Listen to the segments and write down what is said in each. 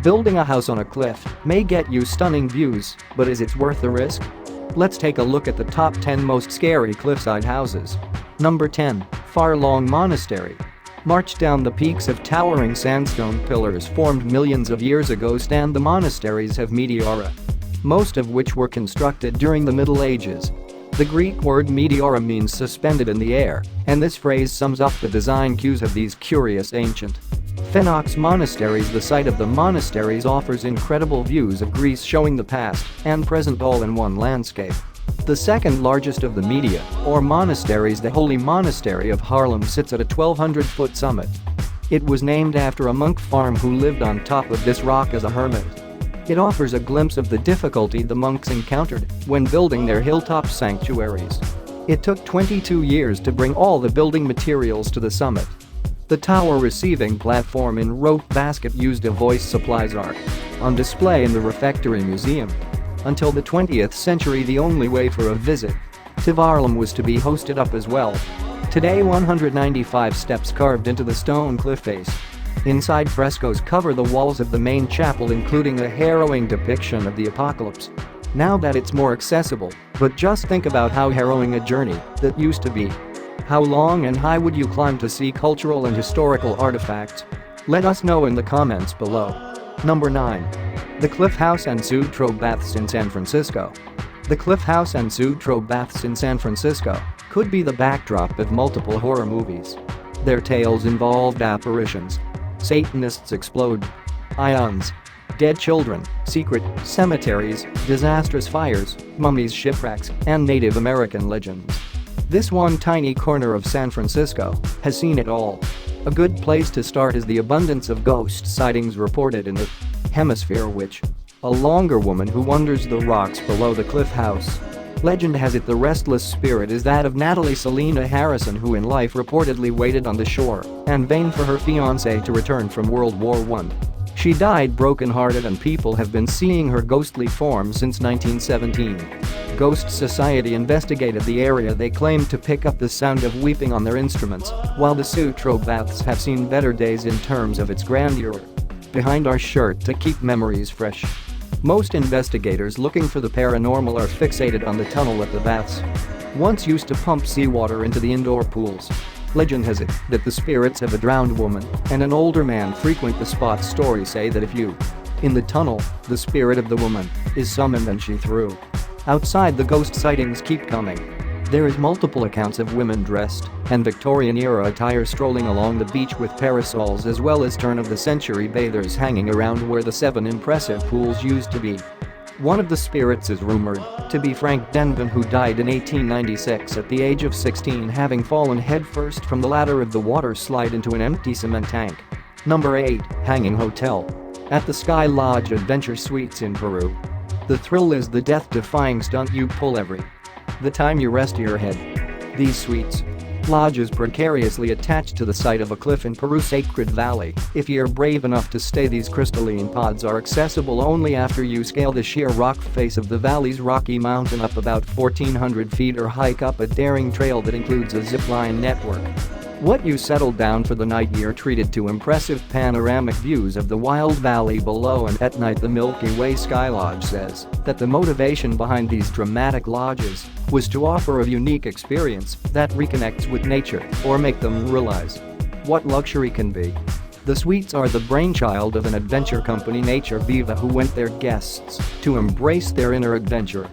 Building a house on a cliff may get you stunning views, but is it worth the risk? Let's take a look at the top 10 most scary cliffside houses. Number 10. Farlong Monastery. March down the peaks of towering sandstone pillars formed millions of years ago stand the monasteries of Meteora, most of which were constructed during the Middle Ages. The Greek word meteora means suspended in the air, and this phrase sums up the design cues of these curious ancient Phenox monasteries. The site of the monasteries offers incredible views of Greece showing the past and present all in one landscape. The second largest of the media, or monasteries, the Holy Monastery of Haarlem, sits at a 1,200-foot summit. It was named after a monk farm who lived on top of this rock as a hermit. It offers a glimpse of the difficulty the monks encountered when building their hilltop sanctuaries. It took 22 years to bring all the building materials to the summit. The tower receiving platform in rope basket used a voice supplies art on display in the Refectory Museum. Until the 20th century, the only way for a visit to Haarlem was to be hosted up as well. Today, 195 steps carved into the stone cliff face. Inside, frescoes cover the walls of the main chapel, including a harrowing depiction of the apocalypse. Now that it's more accessible, but just think about how harrowing a journey that used to be. How long and high would you climb to see cultural and historical artifacts? Let us know in the comments below. Number 9. The Cliff House and Sutro Baths in San Francisco. The Cliff House and Sutro Baths in San Francisco could be the backdrop of multiple horror movies. Their tales involved apparitions, Satanists explode, ions, dead children, secret cemeteries, disastrous fires, mummies, shipwrecks, and Native American legends. This one tiny corner of San Francisco has seen it all. A good place to start is the abundance of ghost sightings reported in the Hemisphere Witch, a longer woman who wanders the rocks below the Cliff House. Legend has it the restless spirit is that of Natalie Selena Harrison, who in life reportedly waited on the shore in vain for her fiancé to return from World War I. She died broken-hearted, and people have been seeing her ghostly form since 1917. Ghost Society investigated the area. They claimed to pick up the sound of weeping on their instruments, while the Sutro Baths have seen better days in terms of its grandeur. Behind our shirt to keep memories fresh. Most investigators looking for the paranormal are fixated on the tunnel at the baths. Once used to pump seawater into the indoor pools. Legend has it that the spirits of a drowned woman and an older man frequent the spot. Stories say that if you in the tunnel, the spirit of the woman is summoned and she threw. Outside, the ghost sightings keep coming. There is multiple accounts of women dressed in Victorian-era attire strolling along the beach with parasols, as well as turn-of-the-century bathers hanging around where the 7 impressive pools used to be. One of the spirits is rumored to be Frank Denvin, who died in 1896 at the age of 16, having fallen headfirst from the ladder of the water slide into an empty cement tank. Number 8. Hanging Hotel. At the Sky Lodge Adventure Suites in Peru. The thrill is the death-defying stunt you pull every the time you rest your head. These suites lodges precariously attached to the site of a cliff in Peru's Sacred Valley. If you're brave enough to stay, these crystalline pods are accessible only after you scale the sheer rock face of the valley's rocky mountain up about 1,400 feet or hike up a daring trail that includes a zipline network. Once you settle down for the night, you're treated to impressive panoramic views of the wild valley below, and at night the Milky Way Sky Lodge says that the motivation behind these dramatic lodges was to offer a unique experience that reconnects with nature or make them realize what luxury can be. The suites are the brainchild of an adventure company, Nature Viva, who want their guests to embrace their inner adventure.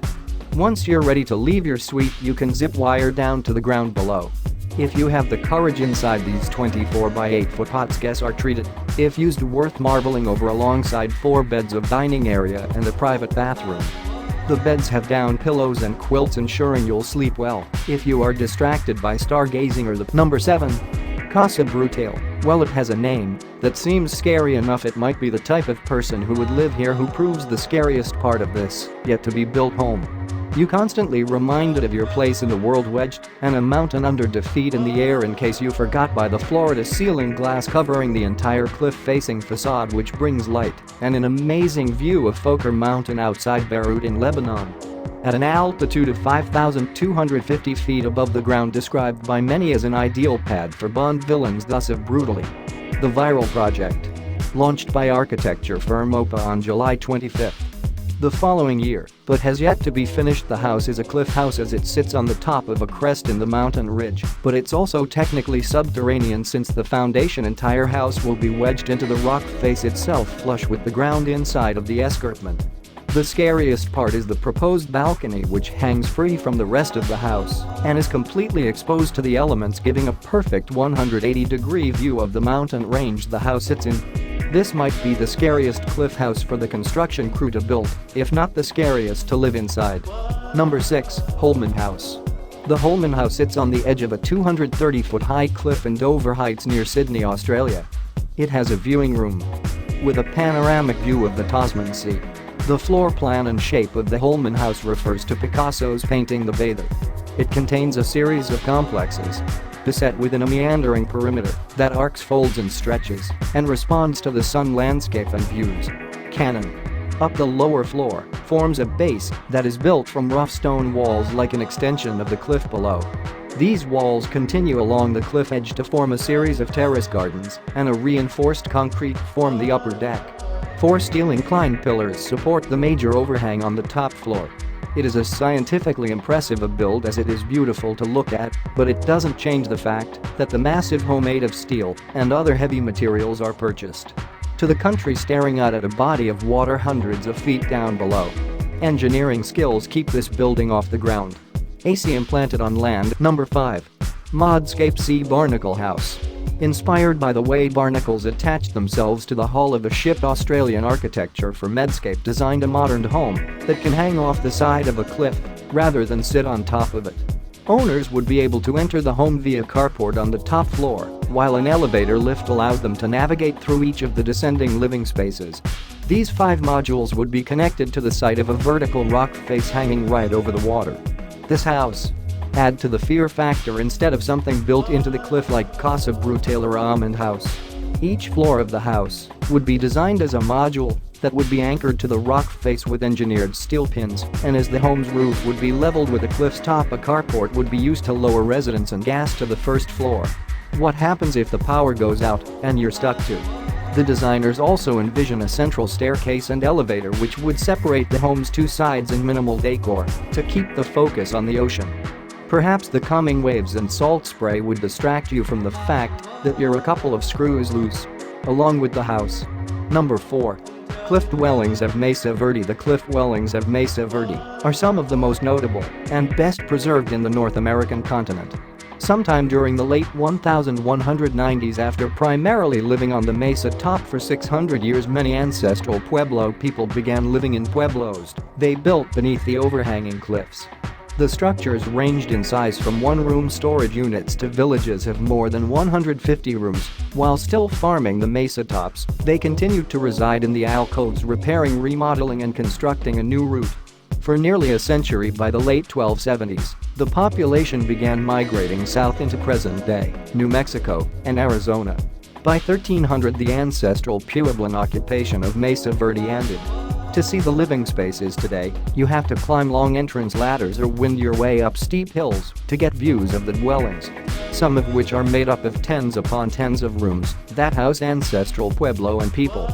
Once you're ready to leave your suite, you can zip wire down to the ground below. If you have the courage, inside these 24 by 8 foot pods, guests are treated, if used, worth marveling over, alongside 4 beds of dining area and a private bathroom. The beds have down pillows and quilts, ensuring you'll sleep well if you are distracted by stargazing or the. Number 7. Casa Brutale. Well, it has a name that seems scary enough. It might be the type of person who would live here who proves the scariest part of this yet to be built home. You constantly reminded of your place in the world, wedged in a mountain under defeat in the air, in case you forgot, by the floor-to-ceiling glass covering the entire cliff-facing facade, which brings light and an amazing view of Fokker Mountain outside Beirut in Lebanon. At an altitude of 5,250 feet above the ground, described by many as an ideal pad for Bond villains thus of Brutally, the viral project. launched by architecture firm OPA on July 25. The following year, but has yet to be finished, the house is a cliff house as it sits on the top of a crest in the mountain ridge, but it's also technically subterranean since the foundation entire house will be wedged into the rock face itself flush with the ground inside of the escarpment. The scariest part is the proposed balcony, which hangs free from the rest of the house and is completely exposed to the elements, giving a perfect 180-degree view of the mountain range the house sits in. This might be the scariest cliff house for the construction crew to build, if not the scariest to live inside. Number 6. Holman House. The Holman House sits on the edge of a 230-foot-high cliff in Dover Heights near Sydney, Australia. It has a viewing room with a panoramic view of the Tasman Sea. The floor plan and shape of the Holman House refers to Picasso's painting The Bather. It contains a series of complexes beset within a meandering perimeter that arcs, folds and stretches and responds to the sun, landscape and views. Cannon up the lower floor forms a base that is built from rough stone walls like an extension of the cliff below. These walls continue along the cliff edge to form a series of terrace gardens, and a reinforced concrete form the upper deck. 4 steel inclined pillars support the major overhang on the top floor. It is a scientifically impressive a build as it is beautiful to look at, but it doesn't change the fact that the massive home made of steel and other heavy materials are purchased. To the country staring out at a body of water hundreds of feet down below. Engineering skills keep this building off the ground. AC implanted on land. Number 5. Modscape Sea Barnacle House. Inspired by the way barnacles attached themselves to the hull of a ship, Australian architecture for Medscape designed a modern home that can hang off the side of a cliff rather than sit on top of it. Owners would be able to enter the home via carport on the top floor, while an elevator lift allowed them to navigate through each of the descending living spaces. These 5 modules would be connected to the site of a vertical rock face hanging right over the water. This house add to the fear factor instead of something built into the cliff like Casa Brutale or Almond House. Each floor of the house would be designed as a module that would be anchored to the rock face with engineered steel pins, and as the home's roof would be leveled with the cliff's top, a carport would be used to lower residents and gas to the first floor. What happens if the power goes out and you're stuck too? The designers also envision a central staircase and elevator which would separate the home's 2 sides in minimal decor to keep the focus on the ocean. Perhaps the coming waves and salt spray would distract you from the fact that you're a couple of screws loose. Along with the house. Number 4. Cliff Dwellings of Mesa Verde. The cliff dwellings of Mesa Verde are some of the most notable and best preserved in the North American continent. Sometime during the late 1190s, after primarily living on the mesa top for 600 years, many ancestral Pueblo people began living in pueblos they built beneath the overhanging cliffs. The structures ranged in size from one-room storage units to villages of more than 150 rooms. While still farming the mesa tops, they continued to reside in the alcoves, repairing, remodeling and constructing a new route. For nearly a century, by the late 1270s, the population began migrating south into present-day New Mexico and Arizona. By 1300, the ancestral Pueblan occupation of Mesa Verde ended. To see the living spaces today, you have to climb long entrance ladders or wind your way up steep hills to get views of the dwellings, some of which are made up of tens upon tens of rooms that house ancestral Pueblo and people.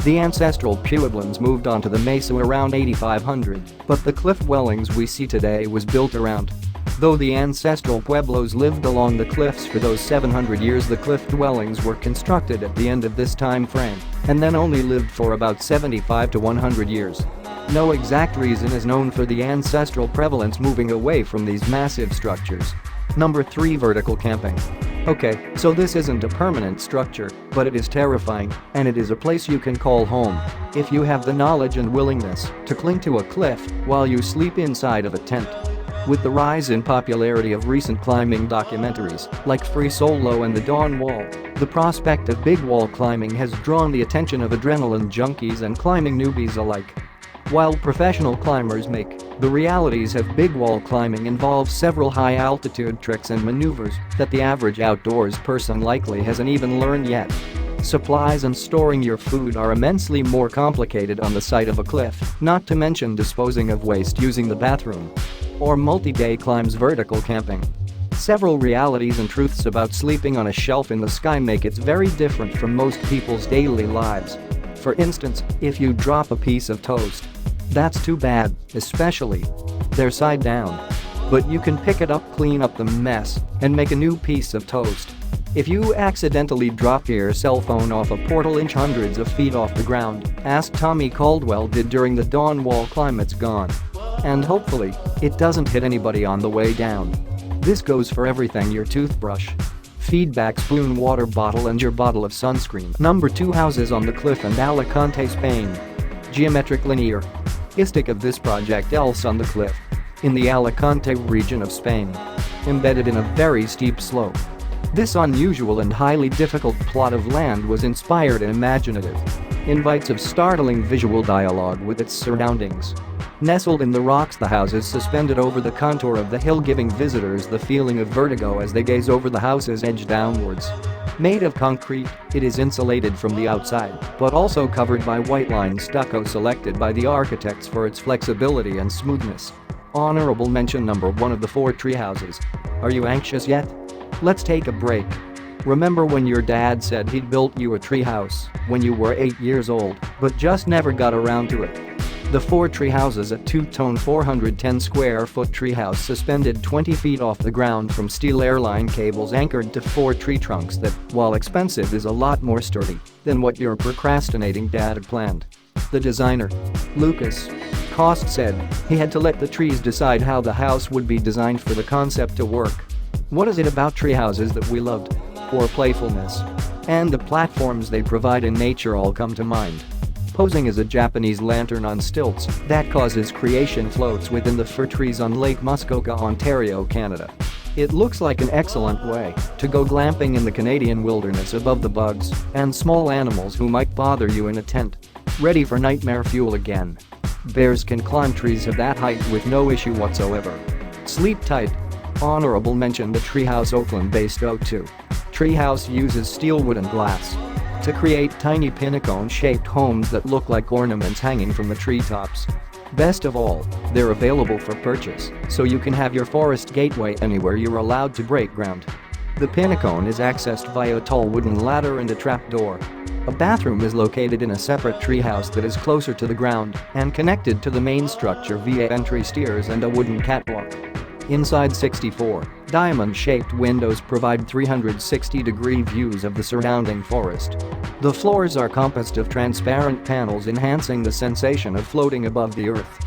The ancestral Pueblans moved onto the mesa around 8500, but the cliff dwellings we see today was built around. Though the ancestral Pueblos lived along the cliffs for those 700 years, the cliff dwellings were constructed at the end of this time frame and then only lived for about 75 to 100 years. No exact reason is known for the ancestral prevalence moving away from these massive structures. Number 3. Vertical camping. Okay, so this isn't a permanent structure, but it is terrifying, and it is a place you can call home if you have the knowledge and willingness to cling to a cliff while you sleep inside of a tent. With the rise in popularity of recent climbing documentaries like Free Solo and The Dawn Wall, the prospect of big wall climbing has drawn the attention of adrenaline junkies and climbing newbies alike. While professional climbers make the realities of big wall climbing involve several high-altitude tricks and maneuvers that the average outdoors person likely hasn't even learned yet. Supplies and storing your food are immensely more complicated on the side of a cliff, not to mention disposing of waste using the bathroom or multi-day climbs. Vertical camping Several realities and truths about sleeping on a shelf in the sky make it very different from most people's daily lives. For instance, if you drop a piece of toast. That's too bad, especially they're side down. But you can pick it up, clean up the mess, and make a new piece of toast. If you accidentally drop your cell phone off a portal inch hundreds of feet off the ground, ask Tommy Caldwell did during the dawn while climate's gone. And hopefully, it doesn't hit anybody on the way down. This goes for everything: your toothbrush, feedback spoon, water bottle, and your bottle of sunscreen. Number 2. Houses on the Cliff in Alicante, Spain. Geometric linear. Istic of this project else on the cliff. In the Alicante region of Spain. Embedded in a very steep slope. This unusual and highly difficult plot of land was inspired and imaginative. Invites of startling visual dialogue with its surroundings. Nestled in the rocks, the houses suspended over the contour of the hill, giving visitors the feeling of vertigo as they gaze over the house's edge downwards. Made of concrete, it is insulated from the outside, but also covered by white-lined stucco selected by the architects for its flexibility and smoothness. Honorable mention number 1 of the 4 tree houses. Are you anxious yet? Let's take a break. Remember when your dad said he'd built you a tree house when you were 8 years old, but just never got around to it? The 4 tree houses, a two-tone 410 square foot treehouse suspended 20 feet off the ground from steel airline cables anchored to 4 tree trunks that, while expensive, is a lot more sturdy than what your procrastinating dad had planned. The designer, Lucas Cost, said he had to let the trees decide how the house would be designed for the concept to work. What is it about tree houses that we loved? Or playfulness? And the platforms they provide in nature all come to mind. Posing as a Japanese lantern on stilts that causes creation floats within the fir trees on Lake Muskoka, Ontario, Canada. It looks like an excellent way to go glamping in the Canadian wilderness above the bugs and small animals who might bother you in a tent. Ready for nightmare fuel again. Bears can climb trees of that height with no issue whatsoever. Sleep tight. Honorable mention: the Treehouse, Oakland-based O2 Treehouse uses steel, wood, and glass to create tiny pinnacle-shaped homes that look like ornaments hanging from the treetops. Best of all, they're available for purchase, so you can have your forest gateway anywhere you're allowed to break ground. The pinnacle is accessed via a tall wooden ladder and a trapdoor. A bathroom is located in a separate treehouse that is closer to the ground and connected to the main structure via entry stairs and a wooden catwalk. Inside, 64 diamond-shaped windows provide 360-degree views of the surrounding forest. The floors are composed of transparent panels, enhancing the sensation of floating above the earth.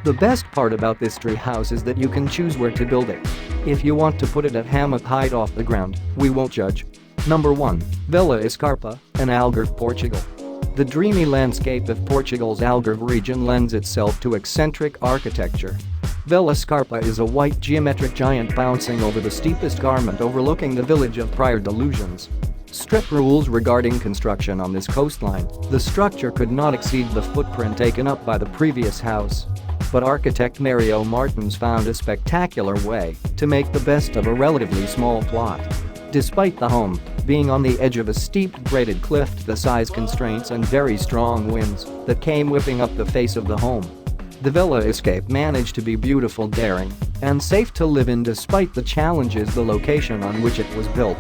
The best part about this tree house is that you can choose where to build it. If you want to put it at hammock height off the ground, we won't judge. Number 1. Villa Escarpa, in Algarve, Portugal. The dreamy landscape of Portugal's Algarve region lends itself to eccentric architecture. Villa Scarpa is a white geometric giant bouncing over the steepest garment overlooking the village of Prior Delusions. Strict rules regarding construction on this coastline: the structure could not exceed the footprint taken up by the previous house. But architect Mario Martins found a spectacular way to make the best of a relatively small plot. Despite the home being on the edge of a steep graded cliff, the size constraints and very strong winds that came whipping up the face of the home, the Villa Escape managed to be beautiful, daring, and safe to live in despite the challenges the location on which it was built.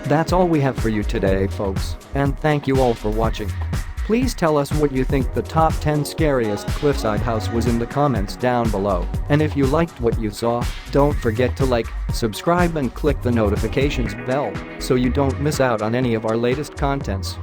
That's all we have for you today, folks, and thank you all for watching. Please tell us what you think the top 10 scariest cliffside house was in the comments down below. And if you liked what you saw, don't forget to like, subscribe, and click the notifications bell so you don't miss out on any of our latest contents.